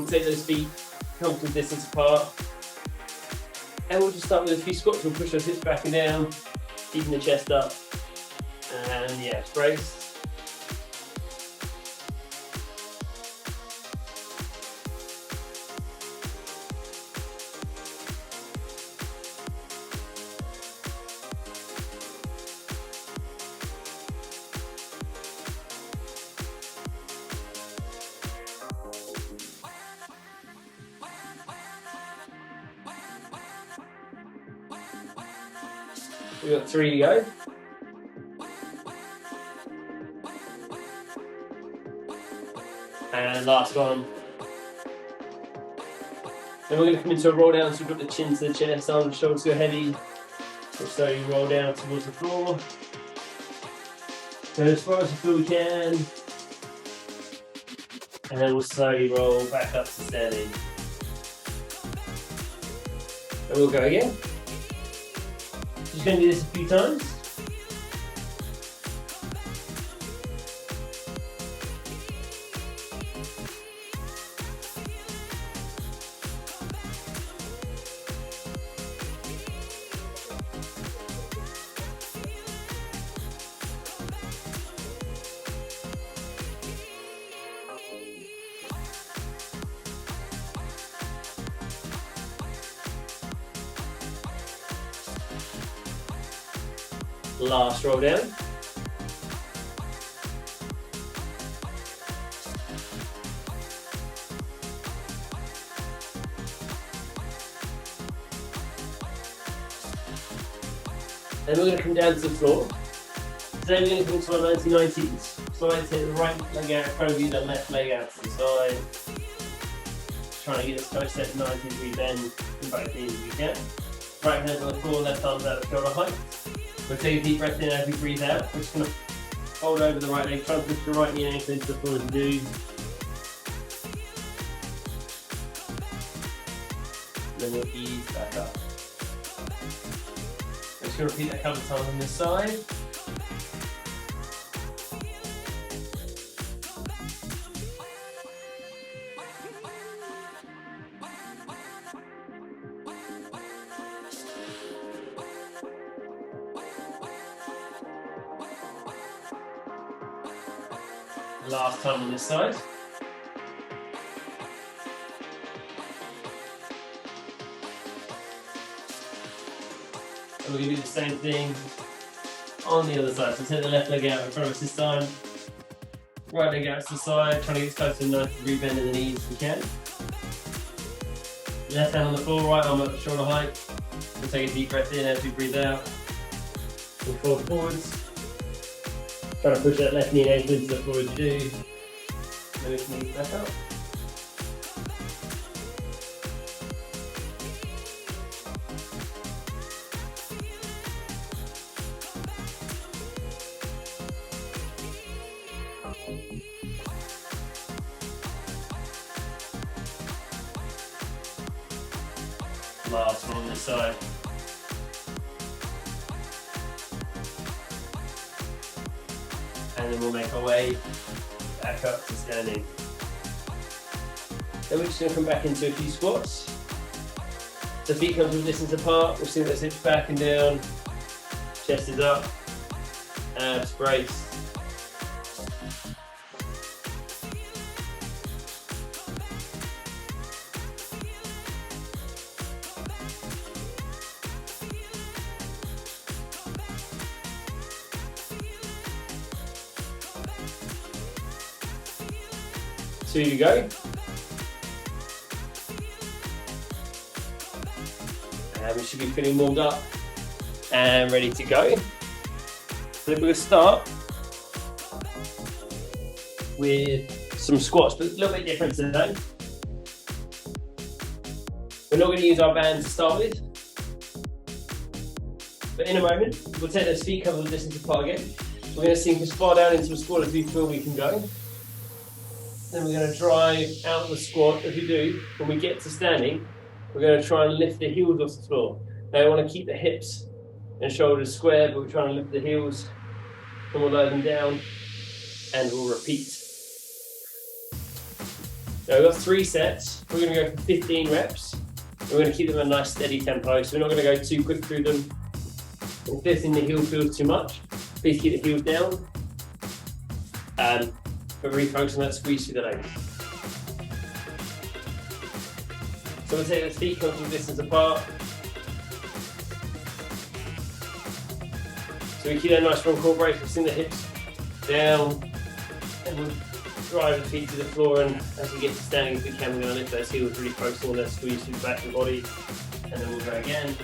we'll take those feet comfortable distance apart. And we'll just start with a few squats. We'll push those hips back and down, keeping the chest up. And yeah, brace. We've got 3 to go. And last one. Then we're going to come into a roll down, so we've got the chin to the chest, arms and shoulders go heavy. We'll slowly roll down towards the floor. Go as far as we feel we can. And then we'll slowly roll back up to standing. And we'll go again. Just going to do this a few times. Last roll down. Then we're going to come down to the floor. Today we're going to come to our 1990s. So I take the right leg out in front of you, the left leg out to the side. Trying to get this nice set 90 degree bend in both knees if you can. Right hand on the floor, left arm's out of shoulder height. We'll take a deep breath in as we breathe out. We're just going to hold over the right leg, try and push the right knee and ankle into the floor as we do. Then we'll ease back up. I'm just going to repeat that a couple of times on this side. Last time on this side. And we're going to do the same thing on the other side. So take the left leg out in front of us this time. Right leg out to the side, trying to get as close to a 90 degree bend in the knees as we can. Left hand on the floor, right arm up to shoulder height. We'll take a deep breath in as we breathe out. We'll fall forwards. Trying to push that left knee and ankle into the floor as you do. Then we can ease back up. Last one on this side. And then we'll make our way back up to standing. Then we're just going to come back into a few squats. So feet come from distance apart, we'll swing those hips back and down, chest is up, abs braced. Two to go. And we should be feeling warmed up and ready to go. So we're going to start with some squats, but a little bit different today. We're not going to use our bands to start with. But in a moment, we'll take those feet cover the distance apart again. We're going to sink as far down into a squat as we feel we can go. Then we're going to drive out the squat. As we do, when we get to standing, we're going to try and lift the heels off the floor. Now we want to keep the hips and shoulders square, but we're trying to lift the heels, and we'll lower them down, and we'll repeat. Now we've got 3 sets. We're going to go for 15 reps. We're going to keep them at a nice steady tempo, so we're not going to go too quick through them. If lifting the heel feels too much, please keep the heels down. But really focus on that squeeze through the legs. So we'll take the feet comfortable distance apart. So we keep that nice strong core brace, we'll send the hips down, and we'll drive the feet to the floor, and as we get to standing, if we can, we're going to lift those heels, really focus on that squeeze through the back of the body, and then we'll go again.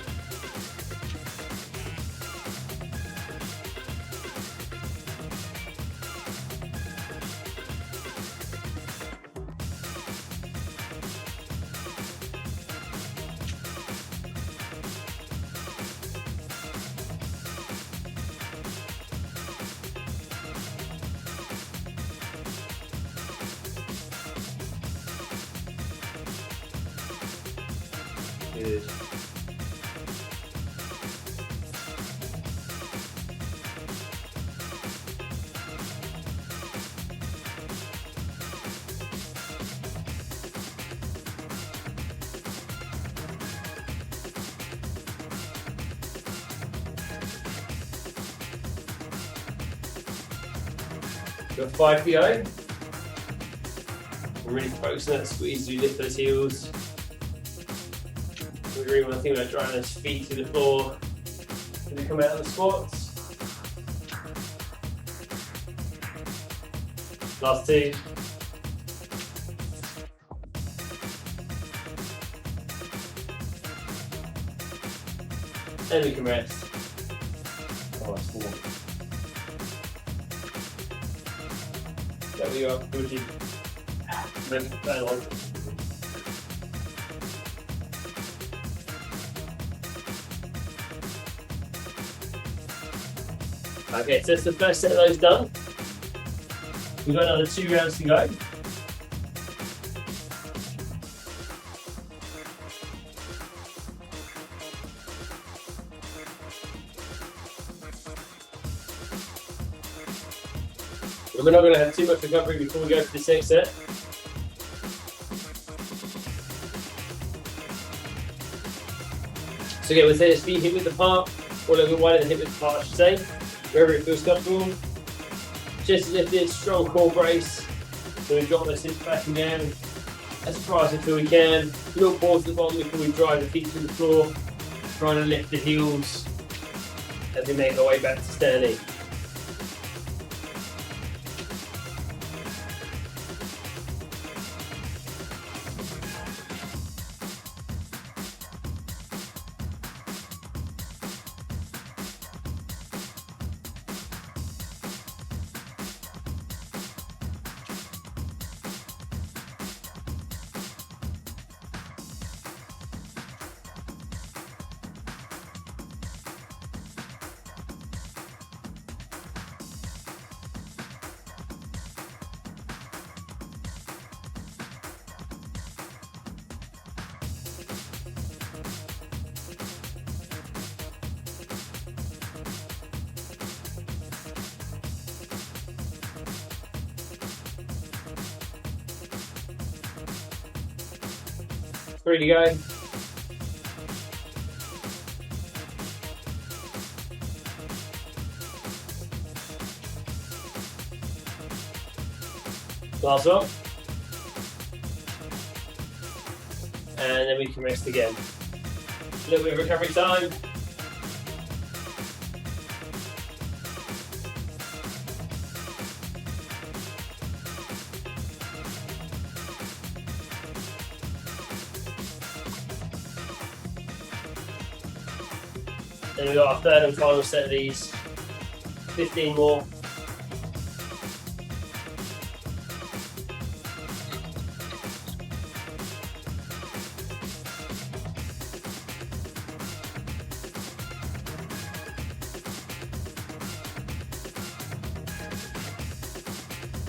Good. Got 5 to go. I'm really focusing on that squeeze as we lift those heels. We really want to think about driving those feet to the floor as we come out of the squats. Last 2. And we can rest. Oh, that's 4. There we go, good. Then that on. Okay, so that's the first set of those done. We've got another 2 rounds to go. We're not going to have too much recovery before we go for this next set. So again, we'll say this feet hip width apart, or a little bit wider than hip width apart, I should say, wherever it feels comfortable. Chest is lifted, strong core brace. So we drop those hips back and down as far as we feel we can. A little pause at the bottom before we drive the feet to the floor, trying to lift the heels as we make our way back to standing. Ready to go. Last one. And then we can rest again. A little bit of recovery time. Then we've got our third and final set of these. 15 more.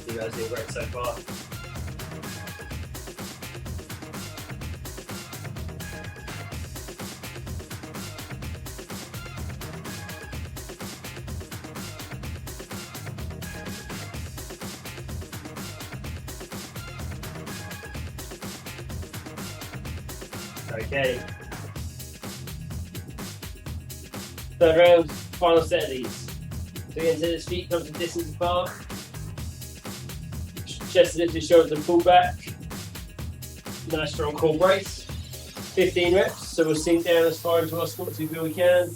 You guys are doing great so far. Okay. Third round, final set of these. So again, so his feet come to distance apart. Chest lifted, shoulders and pull back. Nice strong core brace. 15 reps, so we'll sink down as far into our squat as we feel we can.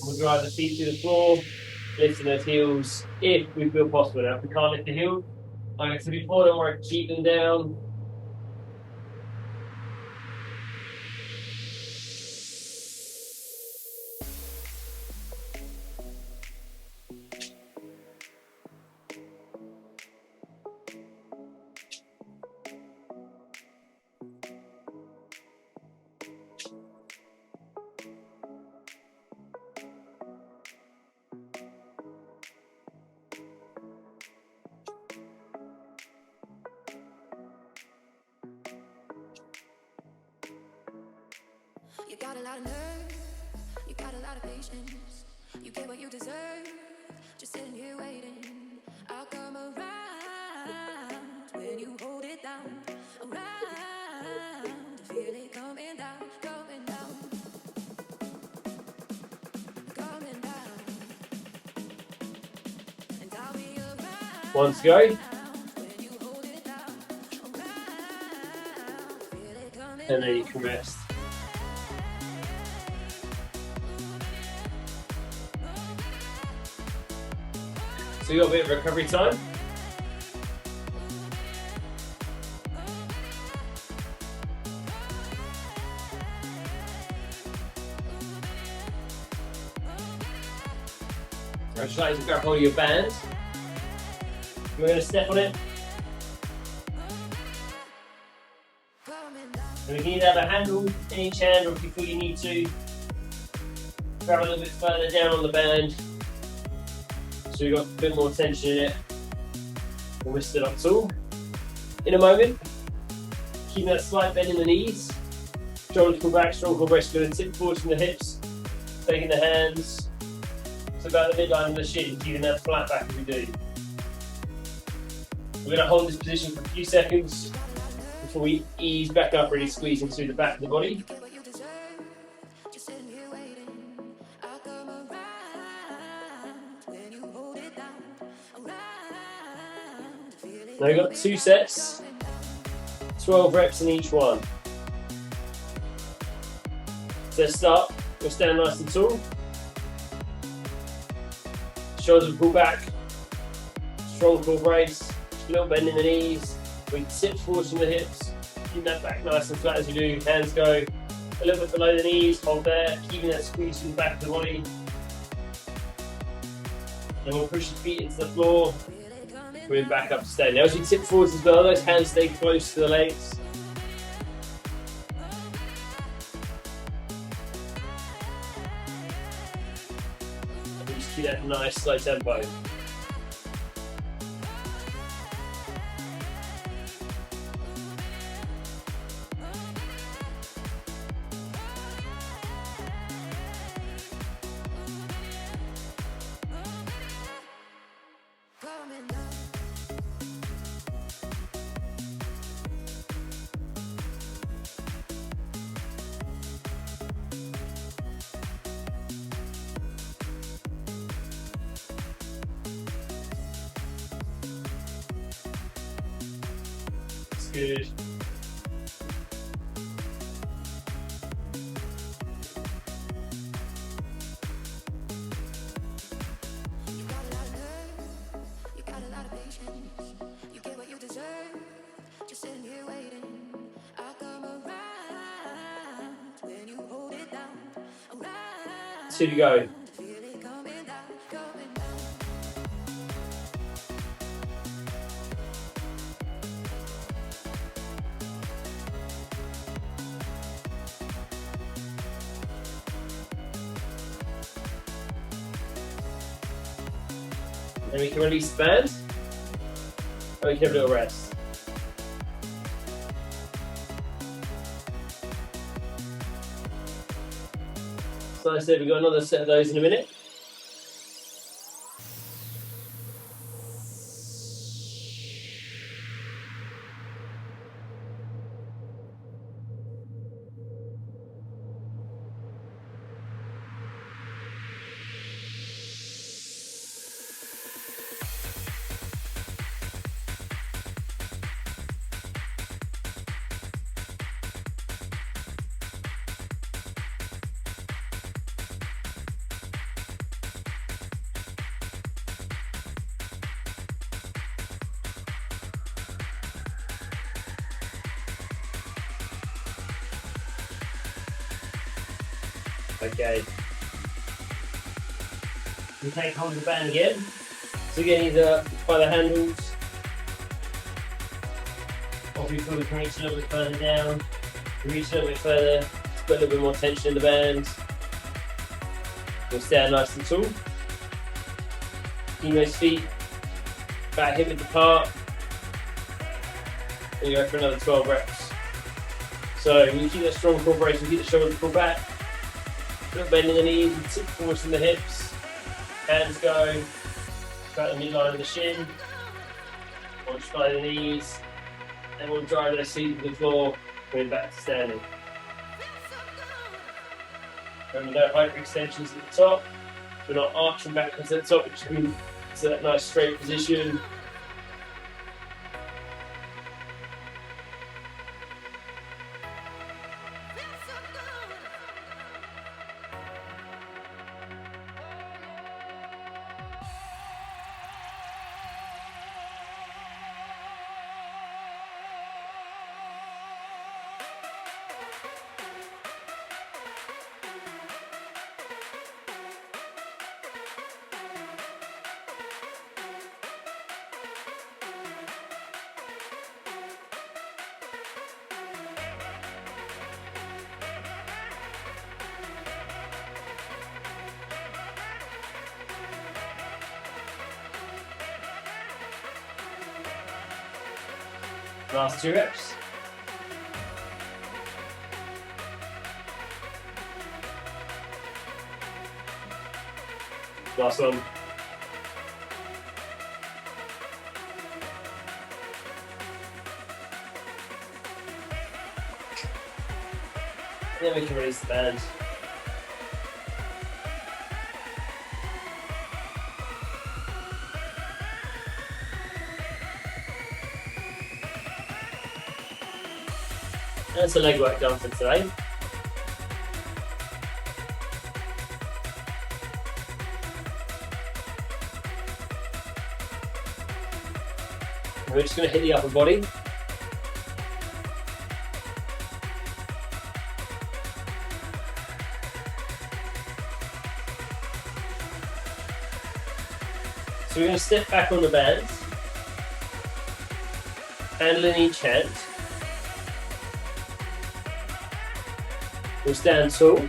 We'll drive the feet to the floor, lifting those heels if we feel possible. Now, if we can't lift the heel, I'm going to be more than work, keep them down. You got a lot of nerve, you got a lot of patience. You get what you deserve, just sitting here waiting. I'll come around when you hold it down. Around, feel it coming down, coming down, coming down. And I'll be around. One to go. When you hold it down. Around, feel it coming And then you down. can rest. So you got a bit of recovery time. Right, try to grab hold of your band. We're going to step on it. And we can either have a handle in each hand, or if you feel you need to, grab a little bit further down on the band. So you've got a bit more tension in it. And we're stood up tall. In a moment, keeping that slight bend in the knees. Shoulders pull back, strong core brace. Going to tip forward from the hips. Taking the hands to about the midline of the shin, keeping that flat back as we do. We're going to hold this position for a few seconds before we ease back up, really squeezing through the back of the body. Now we've got 2 sets, 12 reps in each one. So let's start, we'll stand nice and tall. Shoulders pull back, strong core brace, a little bend in the knees. We tip forward from the hips, keep that back nice and flat as we do. Hands go a little bit below the knees, hold there, keeping that squeeze from the back of the body. And we'll push the feet into the floor. Move back up to stay. Now as you tip forwards as well, those hands stay close to the legs. And just keep that nice slow tempo. Good. Two to go. Then we can release the band, and we can have a little rest. So like I said, we've got another set of those in a minute. Okay. You take hold of the band again. So again, either by the handles, or if you feel we can reach a little bit further down, reach a little bit further, put a little bit more tension in the band. You'll stand nice and tall. Keep those feet back hip width apart. And you go for another 12 reps. So you keep that strong core brace, you keep the shoulders pulled back. Little bend in the knees, and tip forwards from the hips. Hands go about the midline of the shin. One by the knees. And we'll drive those feet to the floor, going back to standing. Remember, no hyperextensions at the top. We're not arching backwards at the top, which means it's that nice straight position. Last 2 reps. Last one. Then we can release the band. That's the leg work done for today. We're just going to hit the upper body. So we're going to step back on the bands, handle in each hand. We'll stand tall.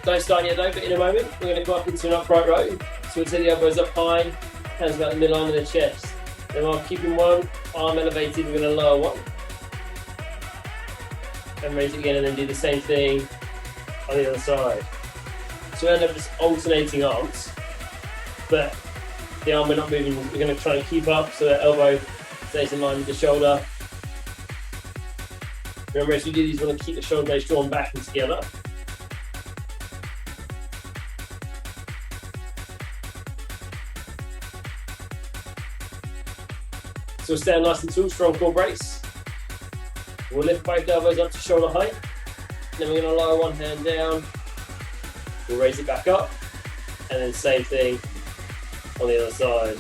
Don't start yet though, but in a moment we're going to go up into an upright row. So we'll take the elbows up high, hands about the midline of the chest. Then while keeping one arm elevated, we're going to lower one. And raise it again, and then do the same thing on the other side. So we end up just alternating arms, but the arm we're not moving, we're going to try and keep up so that elbow stays in line with the shoulder. Remember, as we do these, we want to keep the shoulder blades drawn back and together. So we'll stand nice and tall, strong core brace. We'll lift both elbows up to shoulder height. Then we're going to lower one hand down. We'll raise it back up. And then same thing on the other side.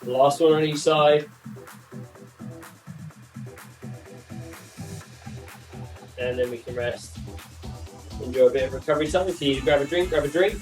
The last one on each side. And then we can rest. Enjoy a bit of recovery time. If you need to grab a drink, grab a drink.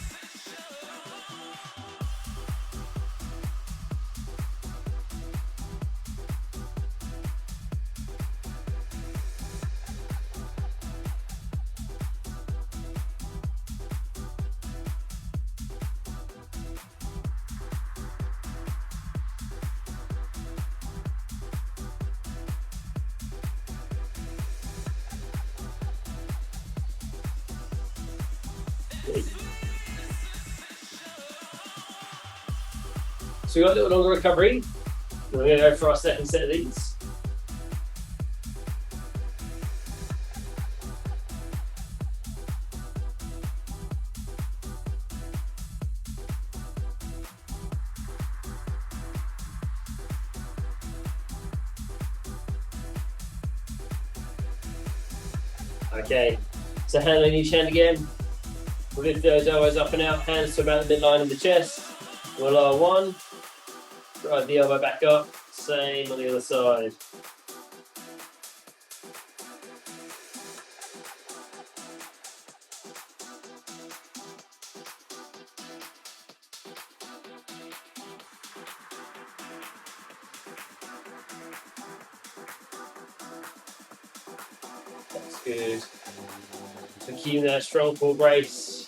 So we've got a little longer recovery. We're going to go for our second set of these. Okay, so hand on each hand again. We'll lift those elbows up and out, hands to about the midline of the chest. We'll lower one, drive the elbow back up, same on the other side. That's good. So keeping that strong core brace.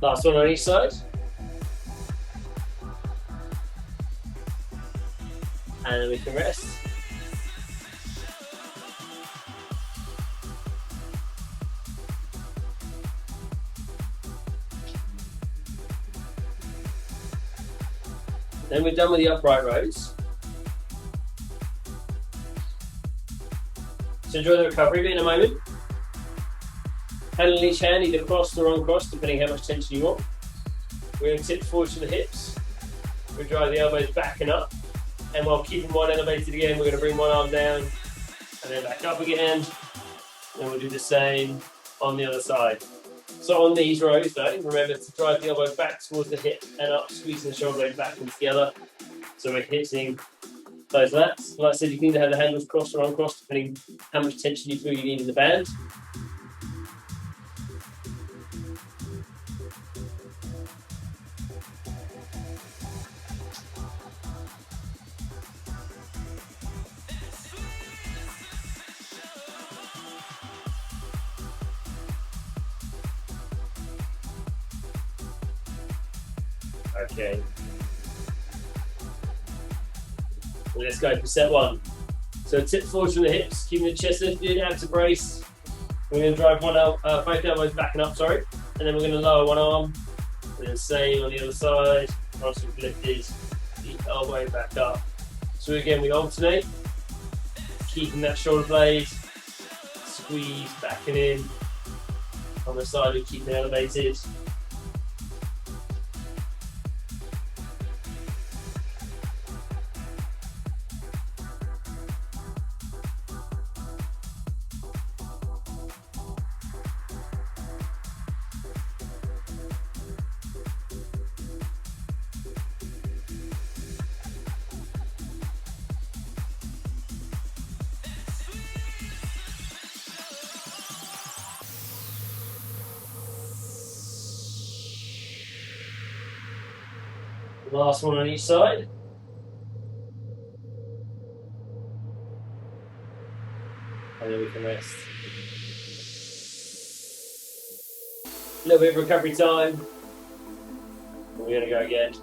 Last one on each side. And then we can rest. Then we're done with the upright rows. So enjoy the recovery bit in a moment. Hand on each hand, either crossed or uncrossed, depending how much tension you want. We're going to tip forward to the hips. We drive the elbows back and up. And while keeping one elevated again, we're going to bring one arm down and then back up again. And we'll do the same on the other side. So on these rows though, remember to drive the elbow back towards the hip and up, squeezing the shoulder blade back and together. So we're hitting those lats. Like I said, you can either have the handles crossed or uncrossed, depending how much tension you feel you need in the band. Okay. Well, let's go for set one. So tip forward from the hips, keeping the chest lifted, abs a brace. We're going to drive both elbows back and up, and then we're going to lower one arm. And then same on the other side, arms lifted, the elbow back up. So again, we alternate, keeping that shoulder blade, squeeze back and in. On the side, we keep it elevated. Last one on each side. And then we can rest. A little bit of recovery time. We're going to go again.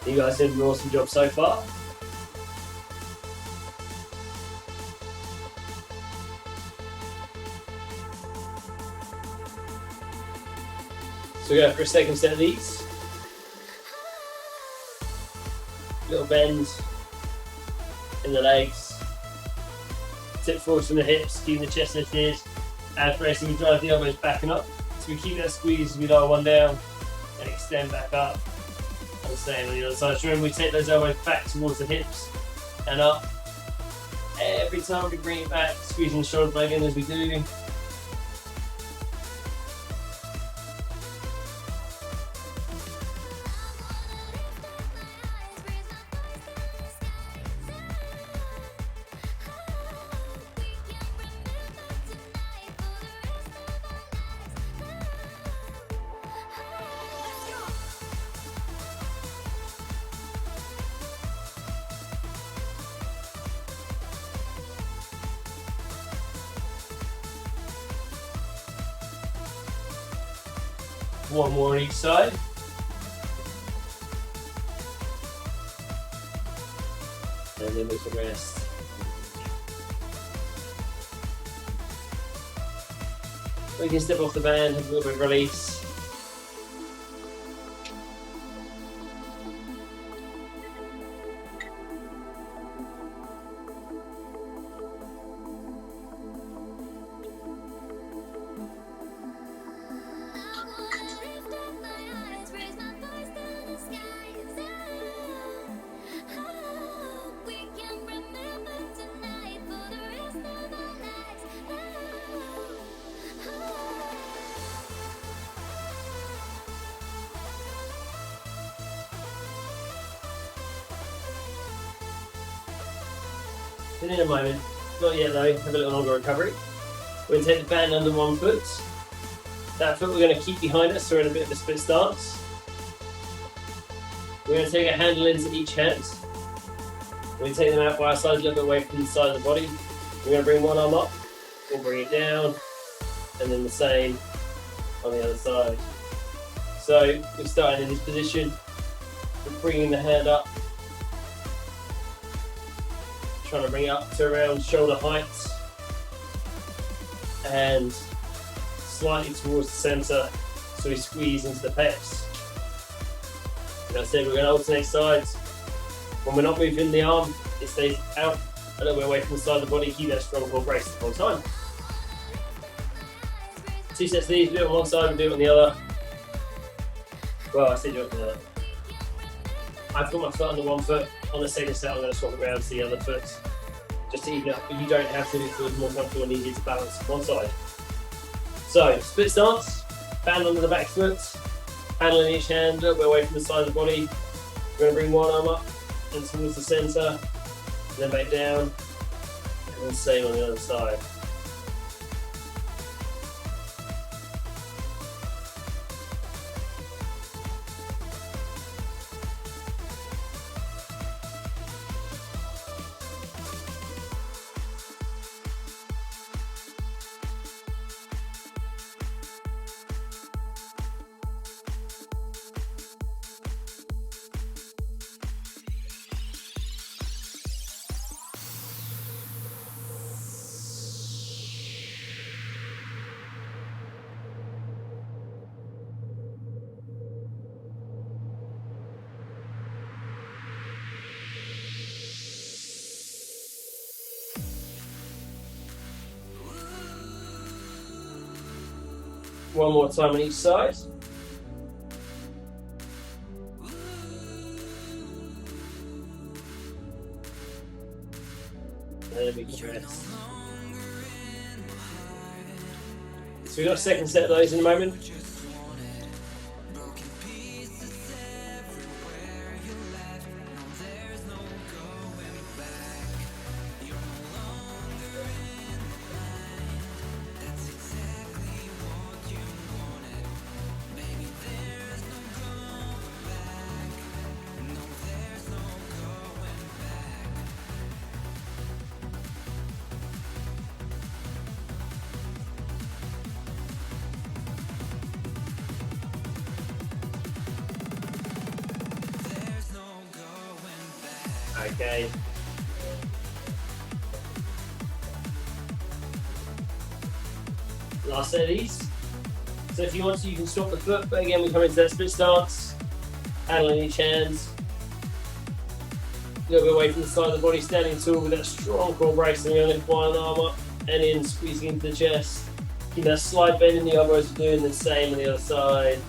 You guys did an awesome job so far. So we go for a second set of these. Little bend in the legs. Tip forward from the hips, keeping the chest lifted. Abs bracing, we drive the elbows back and up. So we keep that squeeze as we lower one down and extend back up. the same on the other side. So remember, we take those elbows back towards the hips and up. Every time we bring it back, squeezing the shoulder blade in as we do. One more on each side. And then we can rest. We can step off the band, have a little bit of release. In a moment, not yet though, have a little longer recovery. We're going to take the band under one foot. That foot we're going to keep behind us, so we're in a bit of a split stance. We're going to take a handle into each hand. We're going to take them out by our sides, a little bit away from the side of the body. We're going to bring one arm up, we'll bring it down, and then the same on the other side. So we're starting in this position, we're bringing the hand up, trying to bring it up to around shoulder height and slightly towards the centre so we squeeze into the pecs. And I said we're going to alternate sides. When we're not moving the arm, it stays out a little bit away from the side of the body, keep that strong core brace the whole time. 2 sets of these, do it on one side and do it on the other. Well, I said do it on the other. I've got my foot under one foot. On the second set, I'm going to swap it around to the other foot, just to even it up, but you don't have to if it feels more comfortable and easier to balance one side. So, split stance, band under the back foot, handle in each hand, a little bit away from the side of the body. We're going to bring one arm up and towards the centre, then back down, and then same on the other side. One more time on each side. And then we can rest. So we've got a second set of those in a moment. Okay. Last set of these. So if you want to, you can swap the foot, but again, we come into that split stance, handle in each hand, a little bit away from the side of the body, standing tall with that strong core brace, and we're going to lift one arm up and in, squeezing into the chest. Keep that slight bend in the elbows, we're doing the same on the other side.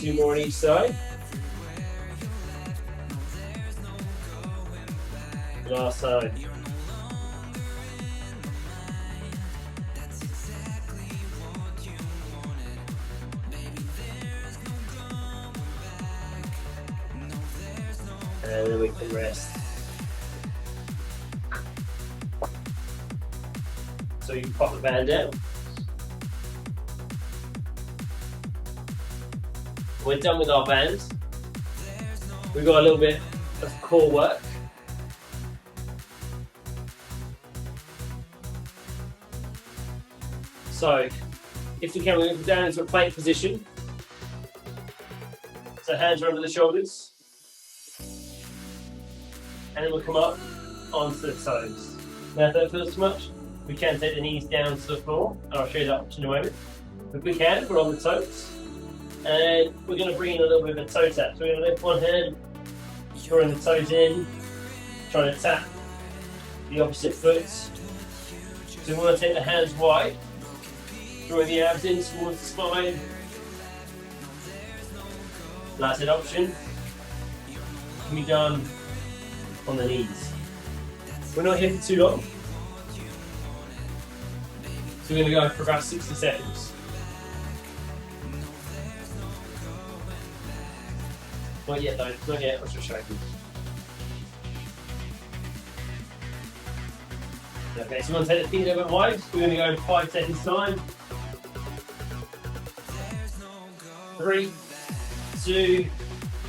2 more on each side. Last time. And then we can rest. So you can pop the band down. We're done with our band. We've got a little bit of core work. So, if we can, we're going to go down into a plank position. So hands are under the shoulders. And then we'll come up onto the toes. Now if that feels too much, we can take the knees down to the floor. And I'll show you that option in a moment. If we can, we're on the toes. And we're going to bring in a little bit of a toe tap. So we're going to lift one hand, drawing the toes in, trying to tap the opposite foot. So we want to take the hands wide, drawing the abs in towards the spine. That's an option. Can be done on the knees. We're not here for too long. So we're going to go for about 60 seconds. Not yet though, not yet, I'll just show you. Okay, so we're going to take the feet a little bit wide. We're going to go in 5 seconds time. 3, 2,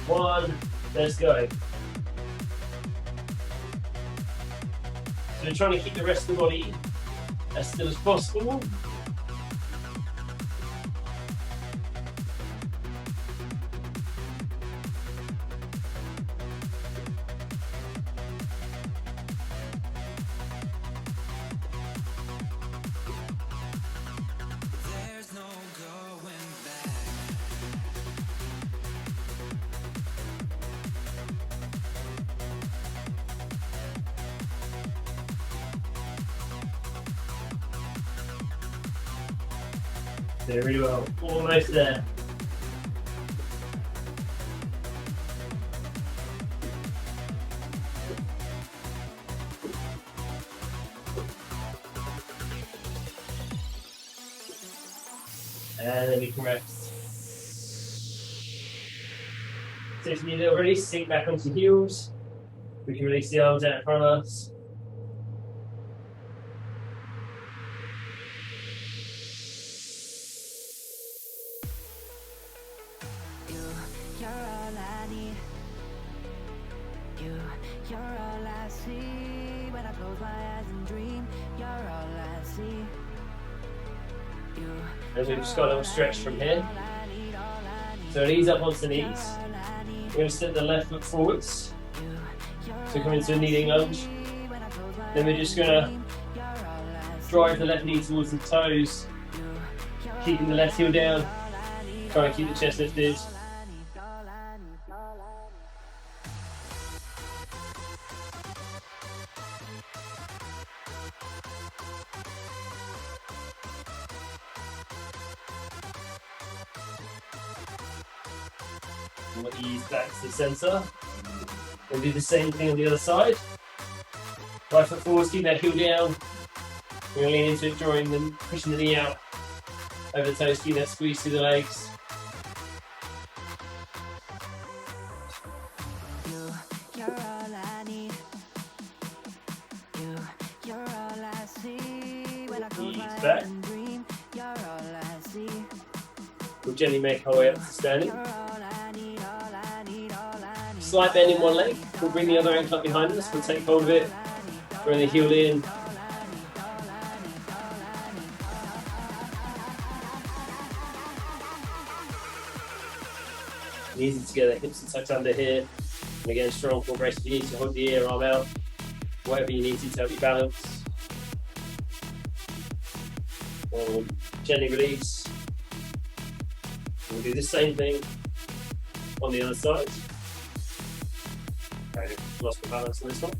1, let's go. So we're trying to keep the rest of the body as still as possible. Very well, almost there. And then we can rest. So if you need a little release, sink back onto your heels. We can release the arms out in front of us. You're all I need. You're all I see. When I close my eyes and dream, you're all I see. And we've just got a little stretch from here. So knees up onto the knees. We're going to step the left foot forwards. So come into a kneeling lunge. Then we're just going to drive the left knee towards the toes, keeping the left heel down. Try and keep the chest lifted. And we'll ease back to the centre. We'll do the same thing on the other side. Right foot forwards, keep that heel down. We're going to lean into it, drawing them, pushing the knee out over the toes, keep that squeeze through the legs. You're all I need. You're all I see. When I close my eyes and dream, you're all I see. We'll gently make our way up to standing. You're all I need, all I need, all I need. Slight bend in one leg. We'll bring the other ankle up behind us. We'll take hold of it. Bring the heel in. Knees it together, hips and tucked under here. And again, strong core brace. If you need to hold the ear arm out, whatever you need to help you balance. Or gently release. We'll do the same thing on the other side. Okay, lost the balance on this one.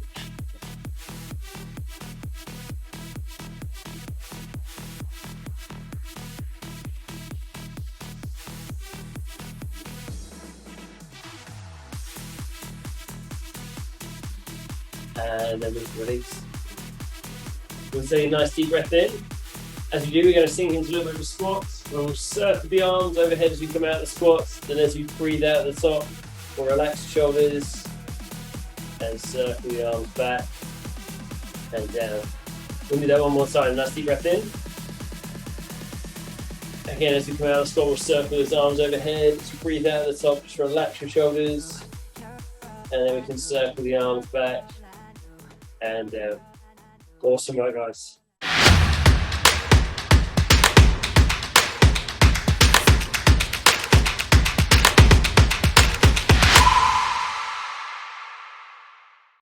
And then we can release. We'll take a nice deep breath in. As we do, we're going to sink into a little bit of a squat. We'll circle the arms overhead as we come out of the squats. Then as we breathe out at the top, we'll relax the shoulders and circle the arms back and down. We'll do that one more time. Nice deep breath in. Again, as we come out of the squat, we'll circle those arms overhead. As we breathe out at the top, just relax your shoulders. And then we can circle the arms back and down. Awesome, right guys.